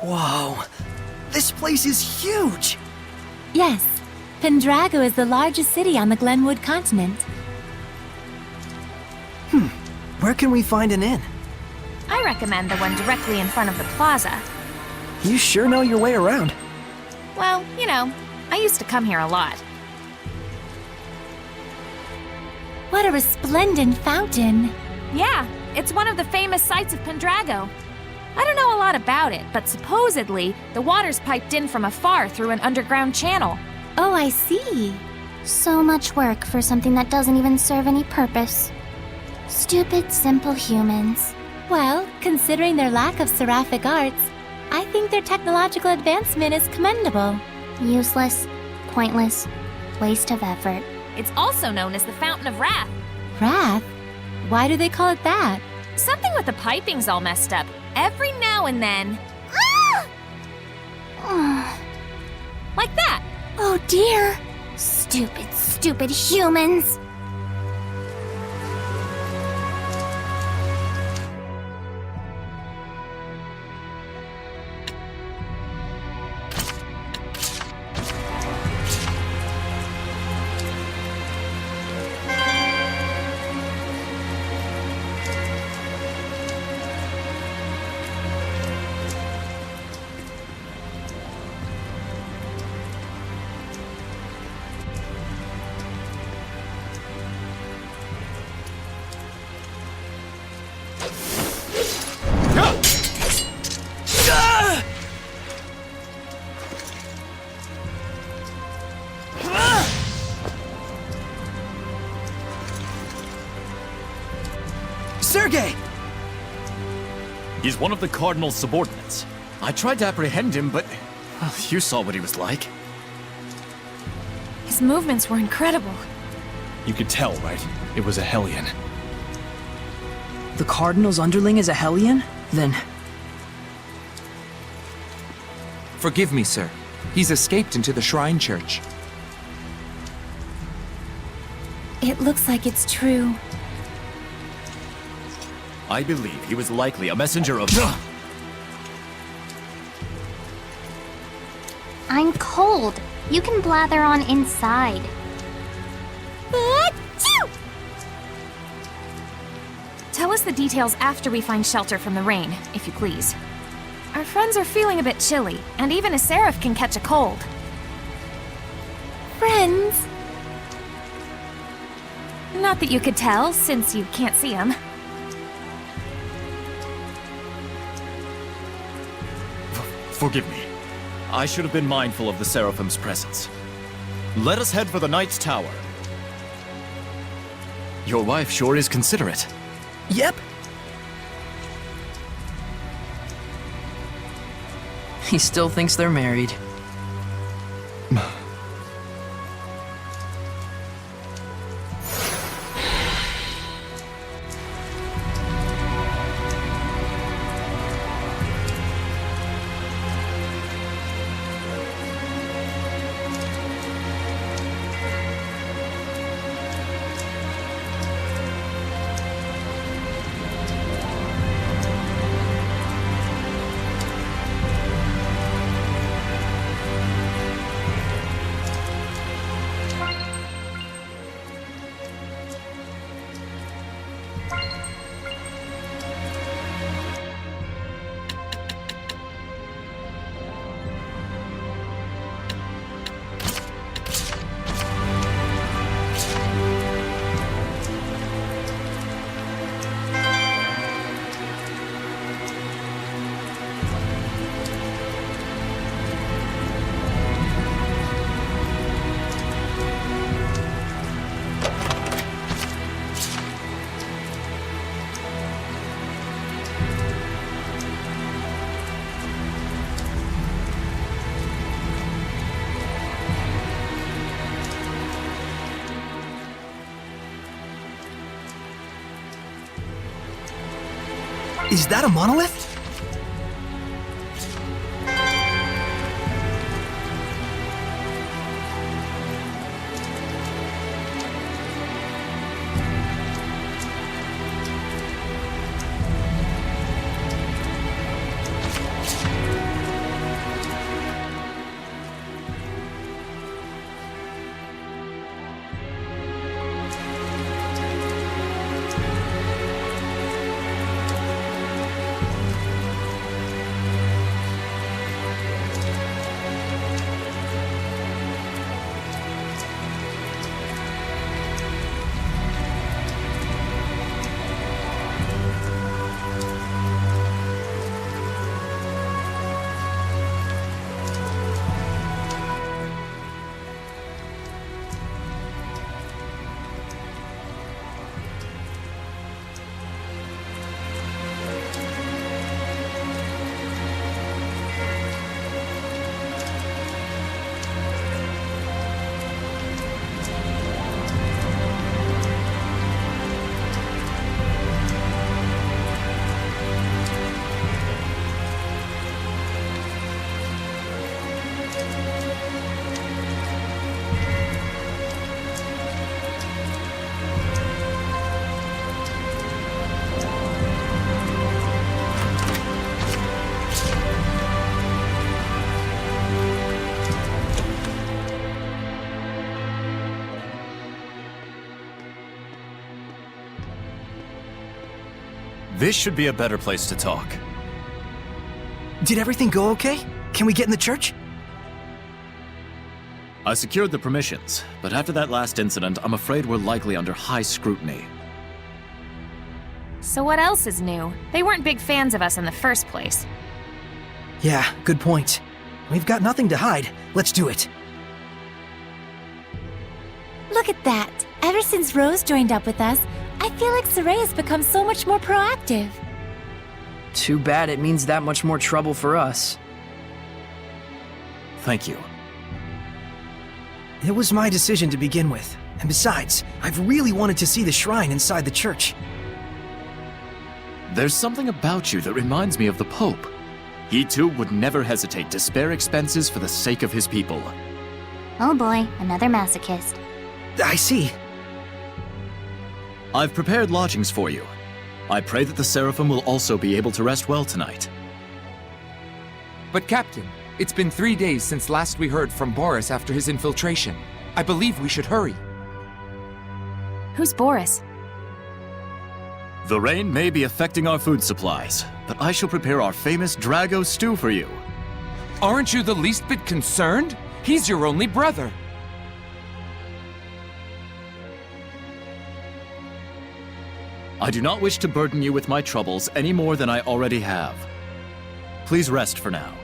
Whoa, this place is huge! Yes, Pendrago is the largest city on the Glenwood continent. Where can we find an inn? I recommend the one directly in front of the plaza. You sure know your way around. Well, you know, I used to come here a lot. What a resplendent fountain! Yeah, it's one of the famous sights of Pendrago. I don't know a lot about it, but supposedly, the water's piped in from afar through an underground channel. Oh, I see. So much work for something that doesn't even serve any purpose. Stupid, simple humans. Well, considering their lack of seraphic arts, I think their technological advancement is commendable. Useless, pointless, waste of effort. It's also known as the Fountain of Wrath. Wrath? Why do they call it that? Something with the piping's all messed up. Every now and then. Like that. Oh dear. Stupid, stupid humans. Sergei! He's one of the Cardinal's subordinates. I tried to apprehend him, but... well, you saw what he was like. His movements were incredible. You could tell, right? It was a Hellion. The Cardinal's underling is a Hellion? Then... Forgive me, sir. He's escaped into the Shrinechurch. It looks like it's true. I believe he was likely a messenger of... I'm cold. You can blather on inside. Tell us the details after we find shelter from the rain, if you please. Our friends are feeling a bit chilly, and even a seraph can catch a cold. Friends? Not that you could tell, since you can't see them. Forgive me. I should have been mindful of the Seraphim's presence. Let us head for the Knight's Tower. Your wife sure is considerate. Yep. He still thinks they're married. Is that a monolith? This should be a better place to talk. Did everything go okay? Can we get in the church? I secured the permissions, but after that last incident, I'm afraid we're likely under high scrutiny. So what else is new? They weren't big fans of us in the first place. Yeah, good point. We've got nothing to hide. Let's do it. Look at that. Ever since Rose joined up with us, I feel like Sergei has become so much more proactive. Too bad it means that much more trouble for us. Thank you. It was my decision to begin with. And besides, I've really wanted to see the shrine inside the church. There's something about you that reminds me of the Pope. He too would never hesitate to spare expenses for the sake of his people. Oh boy, another masochist. I see. I've prepared lodgings for you. I pray that the Seraphim will also be able to rest well tonight. But Captain, it's been 3 days since last we heard from Boris after his infiltration. I believe we should hurry. Who's Boris? The rain may be affecting our food supplies, but I shall prepare our famous Drago stew for you. Aren't you the least bit concerned? He's your only brother. I do not wish to burden you with my troubles any more than I already have. Please rest for now.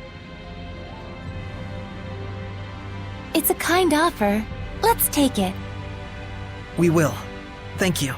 It's a kind offer. Let's take it. We will. Thank you.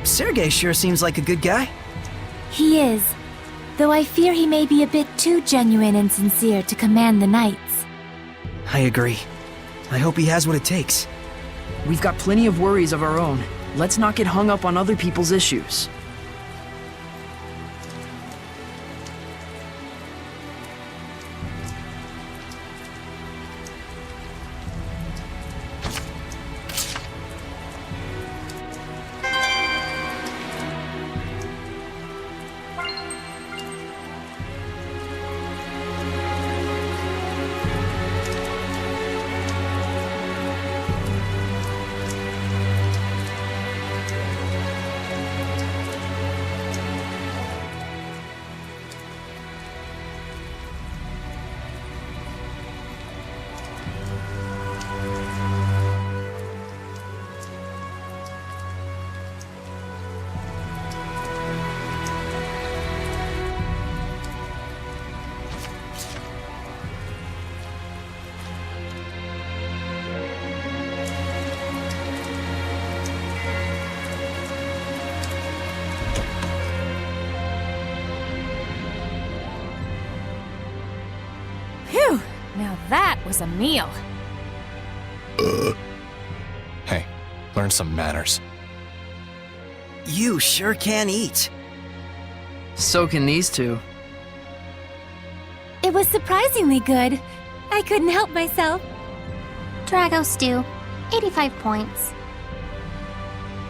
Sergei sure seems like a good guy. He is. Though I fear he may be a bit too genuine and sincere to command the knights. I agree. I hope he has what it takes. We've got plenty of worries of our own. Let's not get hung up on other people's issues. Phew! Now that was a meal. Hey, learn some manners. You sure can eat. So can these two. It was surprisingly good. I couldn't help myself. Drago stew, 85 points.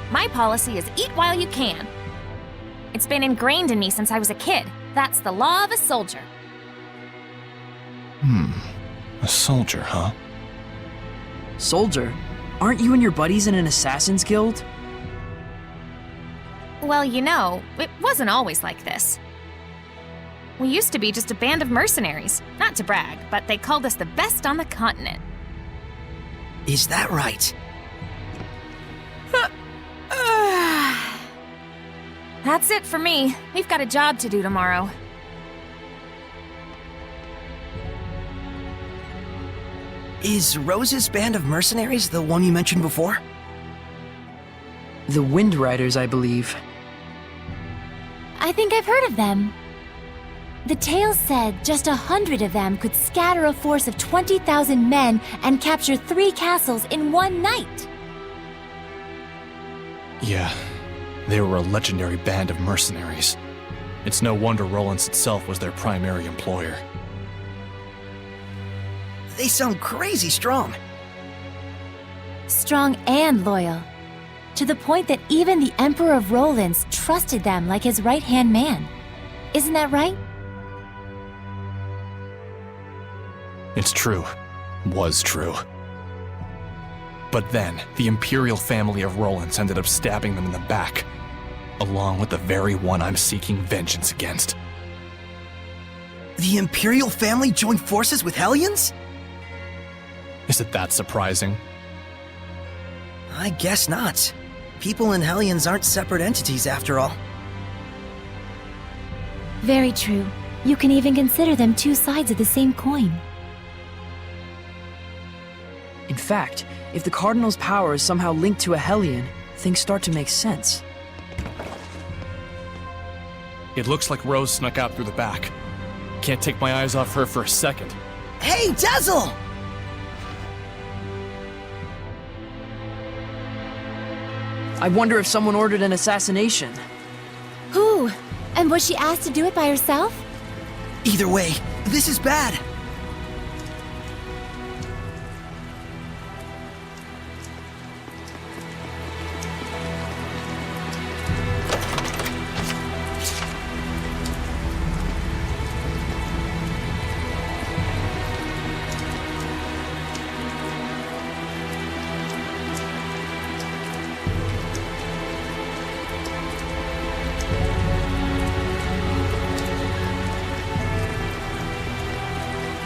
My policy is eat while you can. It's been ingrained in me since I was a kid. That's the law of a soldier. A soldier, huh? Soldier? Aren't you and your buddies in an assassin's guild? Well, you know, it wasn't always like this. We used to be just a band of mercenaries. Not to brag, but they called us the best on the continent. Is that right? That's it for me. We've got a job to do tomorrow. Is Rose's band of mercenaries the one you mentioned before? The Wind Riders, I believe. I think I've heard of them. The tale said just 100 of them could scatter a force of 20,000 men and capture 3 castles in one night. Yeah, they were a legendary band of mercenaries. It's no wonder Rollins itself was their primary employer. They sound crazy strong. Strong and loyal. To the point that even the Emperor of Rollins trusted them like his right-hand man. Isn't that right? It's true. Was true. But then, the Imperial family of Rollins ended up stabbing them in the back, along with the very one I'm seeking vengeance against. The Imperial family joined forces with Hellions? Is it that surprising? I guess not. People and Hellions aren't separate entities after all. Very true. You can even consider them 2 sides of the same coin. In fact, if the Cardinal's power is somehow linked to a Hellion, things start to make sense. It looks like Rose snuck out through the back. Can't take my eyes off her for a second. Hey, Dazzle! I wonder if someone ordered an assassination. Who? And was she asked to do it by herself? Either way, this is bad.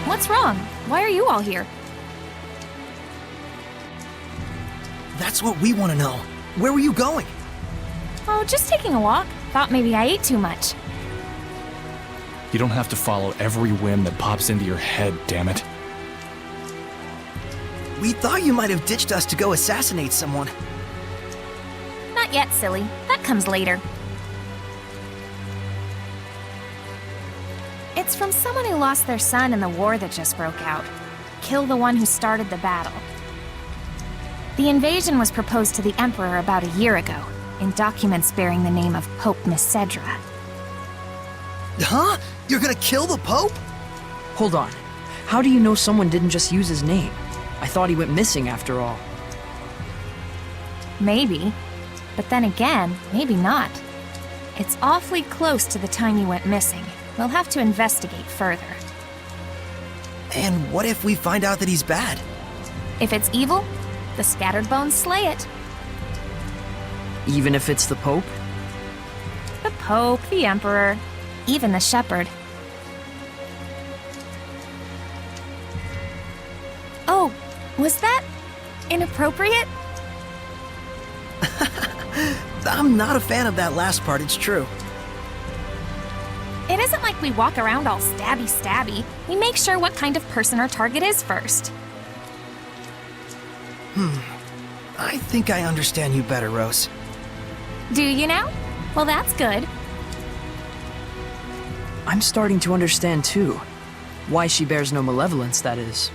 What's wrong? Why are you all here? That's what we want to know. Where were you going? Oh, just taking a walk. Thought maybe I ate too much. You don't have to follow every whim that pops into your head, damn it. We thought you might have ditched us to go assassinate someone. Not yet, silly. That comes later. It's from someone who lost their son in the war that just broke out. Kill the one who started the battle. The invasion was proposed to the Emperor about a year ago, in documents bearing the name of Pope Missedra. Huh? You're gonna kill the Pope? Hold on. How do you know someone didn't just use his name? I thought he went missing after all. Maybe. But then again, maybe not. It's awfully close to the time he went missing. We'll have to investigate further. And what if we find out that he's bad? If it's evil, the Scattered Bones slay it. Even if it's the Pope? The Pope, the Emperor, even the Shepherd. Oh, was that inappropriate? I'm not a fan of that last part, it's true. It isn't like we walk around all stabby-stabby. We make sure what kind of person our target is first. I think I understand you better, Rose. Do you now? Well, that's good. I'm starting to understand too. Why she bears no malevolence, that is.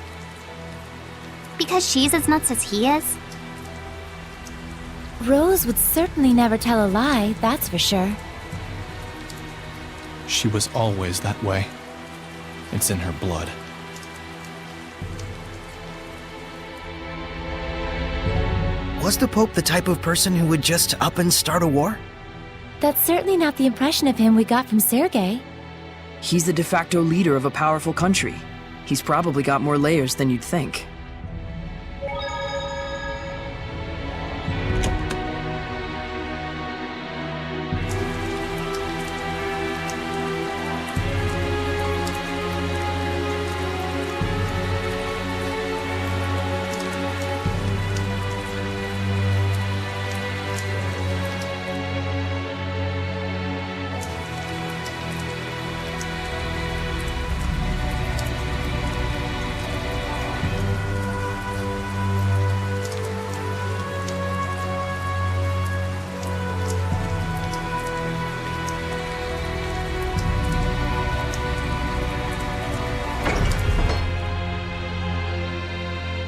Because she's as nuts as he is? Rose would certainly never tell a lie, that's for sure. She was always that way. It's in her blood. Was the Pope the type of person who would just up and start a war? That's certainly not the impression of him we got from Sergei. He's the de facto leader of a powerful country. He's probably got more layers than you'd think.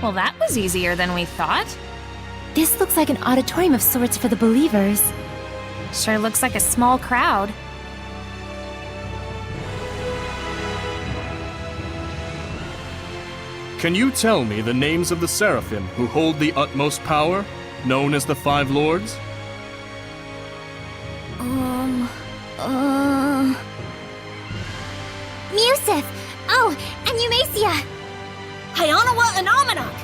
Well, that was easier than we thought. This looks like an auditorium of sorts for the believers. Sure looks like a small crowd. Can you tell me the names of the Seraphim who hold the utmost power, known as the Five Lords? Musif! Oh, and Eumacia! Hyanawa and Almanac!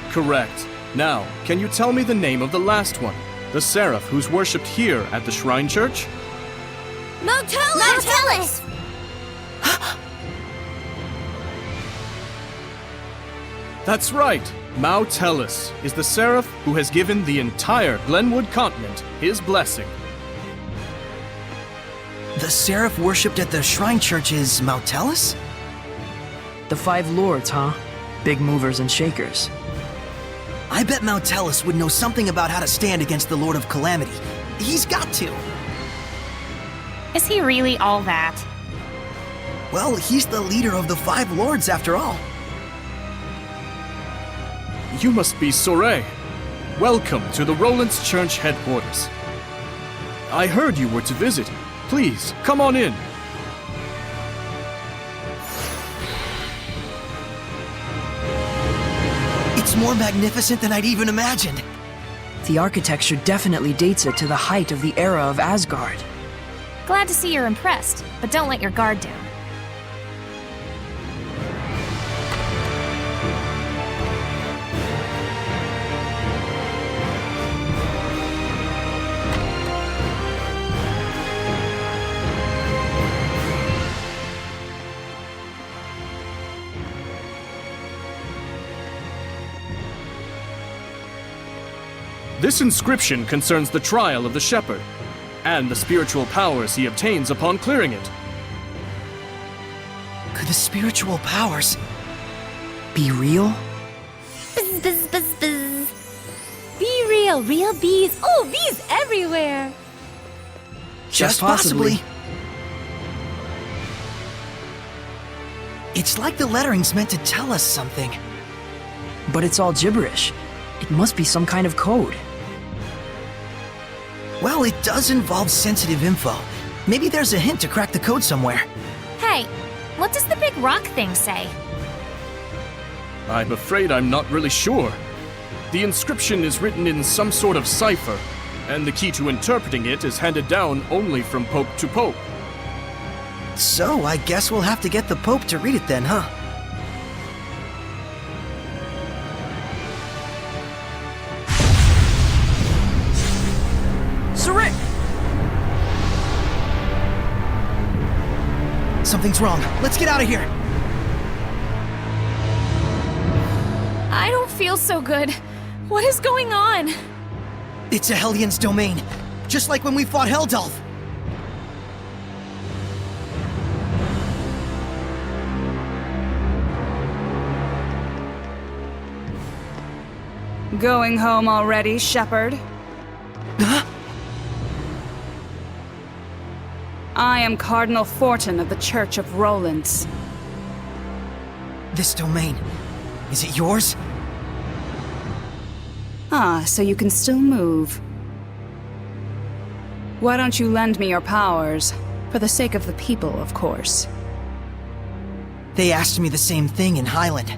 Correct. Now, can you tell me the name of the last one? The Seraph who's worshipped here at the Shrinechurch? Motelis! That's right! Motelis is the Seraph who has given the entire Glenwood continent his blessing. The Seraph worshipped at the Shrinechurch is Motelis? The Five Lords, huh? Big movers and shakers. I bet Motelis would know something about how to stand against the Lord of Calamity. He's got to. Is he really all that? Well, he's the leader of the Five Lords after all. You must be Sergei. Welcome to the Roland's Church headquarters. I heard you were to visit. Please, come on in. It's more magnificent than I'd even imagined. The architecture definitely dates it to the height of the era of Asgard. Glad to see you're impressed, but don't let your guard down. This inscription concerns the trial of the shepherd, and the spiritual powers he obtains upon clearing it. Could the spiritual powers be real? Buzz, buzz, buzz, buzz. Be real bees. Oh, bees everywhere. Just possibly. It's like the lettering's meant to tell us something. But it's all gibberish. It must be some kind of code. Well, it does involve sensitive info. Maybe there's a hint to crack the code somewhere. Hey, what does the big rock thing say? I'm afraid I'm not really sure. The inscription is written in some sort of cipher, and the key to interpreting it is handed down only from Pope to Pope. So, I guess we'll have to get the Pope to read it then, huh? Sergei! Something's wrong. Let's get out of here. I don't feel so good. What is going on? It's a Hellions domain, just like when we fought Heldalf. Going home already, Shepherd? Huh? I am Cardinal Forton of the Church of Roland's. This domain, is it yours? Ah, so you can still move. Why don't you lend me your powers? For the sake of the people, of course. They asked me the same thing in Highland.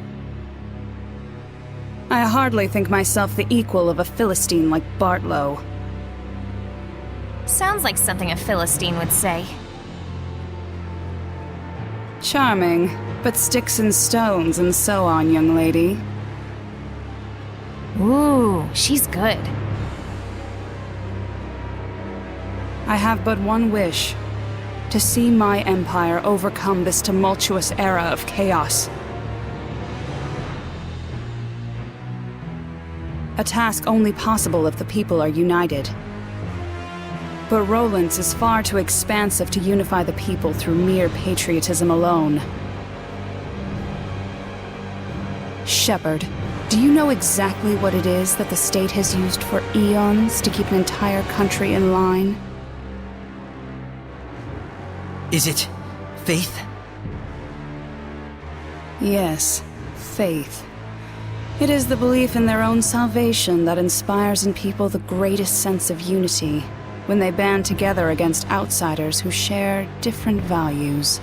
I hardly think myself the equal of a Philistine like Bartlow. Sounds like something a Philistine would say. Charming, but sticks and stones and so on, young lady. Ooh, she's good. I have but one wish. To see my empire overcome this tumultuous era of chaos. A task only possible if the people are united. But Roland's is far too expansive to unify the people through mere patriotism alone. Shepherd, do you know exactly what it is that the state has used for eons to keep an entire country in line? Is it faith? Yes, faith. It is the belief in their own salvation that inspires in people the greatest sense of unity when they band together against outsiders who share different values.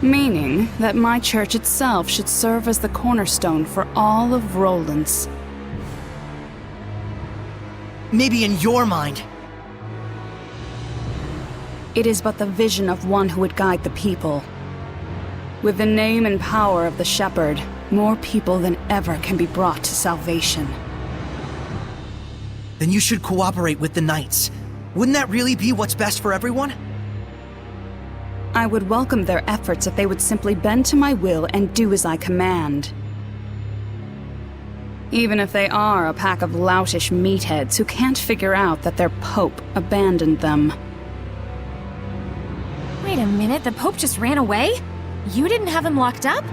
Meaning that my church itself should serve as the cornerstone for all of Roland's. Maybe in your mind. It is but the vision of one who would guide the people. With the name and power of the Shepherd, more people than ever can be brought to salvation. Then you should cooperate with the Knights. Wouldn't that really be what's best for everyone? I would welcome their efforts if they would simply bend to my will and do as I command. Even if they are a pack of loutish meatheads who can't figure out that their Pope abandoned them. Wait a minute, the Pope just ran away? You didn't have him locked up?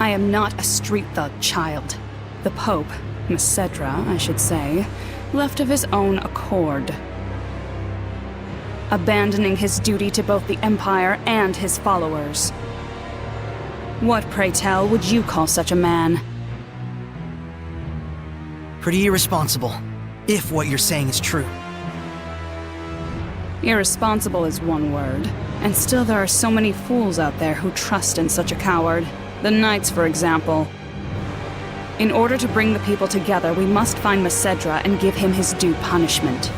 I am not a street thug, child. The Pope, Macedra, I should say, left of his own accord. Abandoning his duty to both the Empire and his followers. What, pray tell, would you call such a man? Pretty irresponsible, if what you're saying is true. Irresponsible is one word, and still there are so many fools out there who trust in such a coward. The Knights, for example. In order to bring the people together, we must find Macedra and give him his due punishment.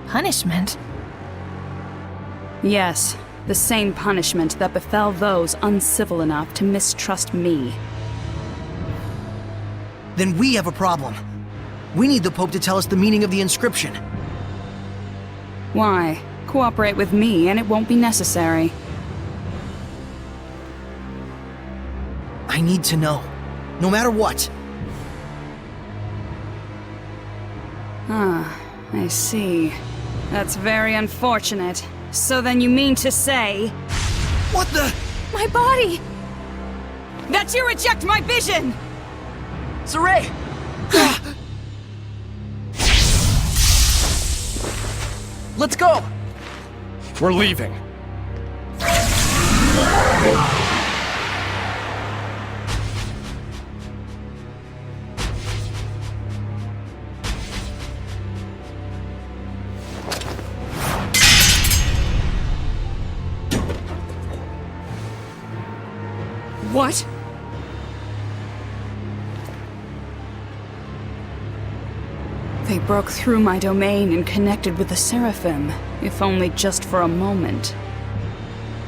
Punishment? Yes, the same punishment that befell those uncivil enough to mistrust me. Then we have a problem. We need the Pope to tell us the meaning of the inscription. Why? Cooperate with me and it won't be necessary. I need to know. No matter what. Ah, I see. That's very unfortunate. So then you mean to say... What the... My body! That you reject my vision! Sergei! Let's go! We're leaving. What? They broke through my domain and connected with the Seraphim, if only just for a moment.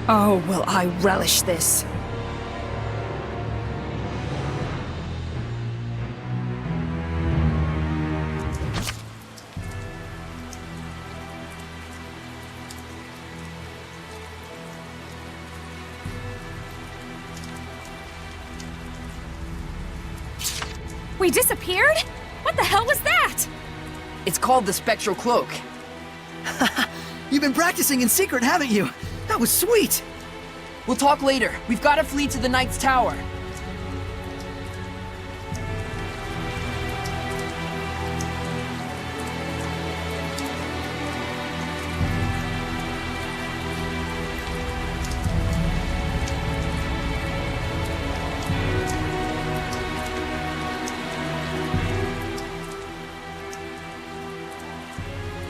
Oh, will I relish this. We disappeared? What the hell was that? It's called the Spectral Cloak. You've been practicing in secret, haven't you? That was sweet! We'll talk later. We've got to flee to the Knight's Tower.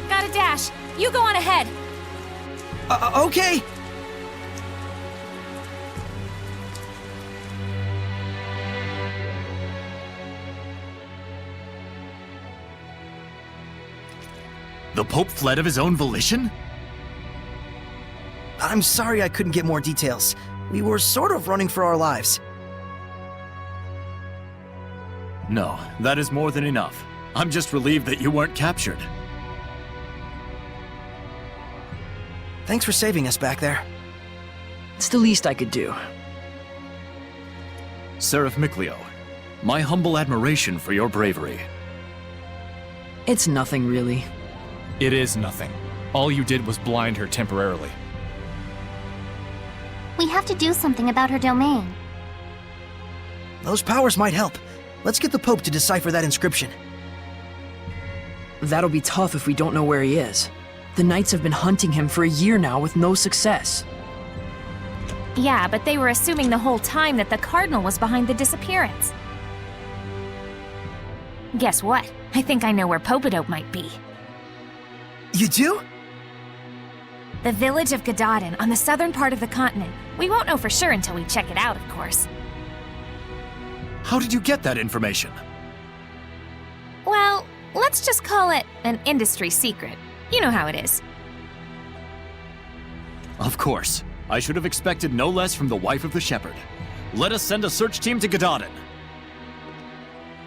Gotta dash. You go on ahead. Okay! The Pope fled of his own volition? I'm sorry I couldn't get more details. We were sort of running for our lives. No, that is more than enough. I'm just relieved that you weren't captured. Thanks for saving us back there. It's the least I could do. Seraph MIkleo, my humble admiration for your bravery. It's nothing, really. It is nothing. All you did was blind her temporarily. We have to do something about her domain. Those powers might help. Let's get the Pope to decipher that inscription. That'll be tough if we don't know where he is. The Knights have been hunting him for a year now with no success. Yeah, but they were assuming the whole time that the Cardinal was behind the disappearance. Guess what? I think I know where Popadope might be. You do? The village of Gadadin on the southern part of the continent. We won't know for sure until we check it out, of course. How did you get that information? Well, let's just call it an industry secret. You know how it is. Of course. I should have expected no less from the wife of the shepherd. Let us send a search team to Gadadin.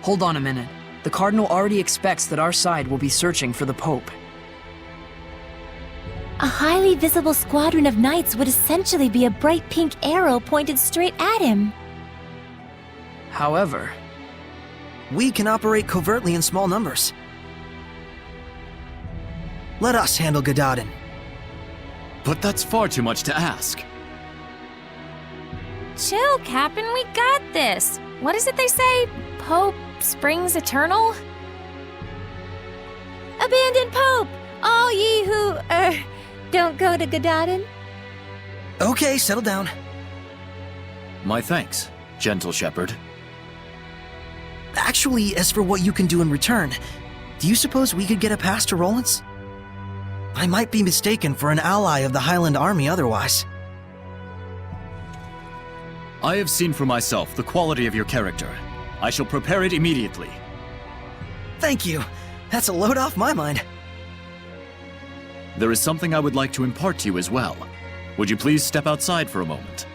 Hold on a minute. The Cardinal already expects that our side will be searching for the Pope. A highly visible squadron of knights would essentially be a bright pink arrow pointed straight at him. However, we can operate covertly in small numbers. Let us handle Gadadin. But that's far too much to ask. Chill, Captain, we got this. What is it they say? Pope springs eternal? Abandon Pope! All ye who, don't go to Gadadin. Okay, settle down. My thanks, gentle shepherd. Actually, as for what you can do in return, do you suppose we could get a pass to Rollins? I might be mistaken for an ally of the Highland Army otherwise. I have seen for myself the quality of your character. I shall prepare it immediately. Thank you. That's a load off my mind. There is something I would like to impart to you as well. Would you please step outside for a moment?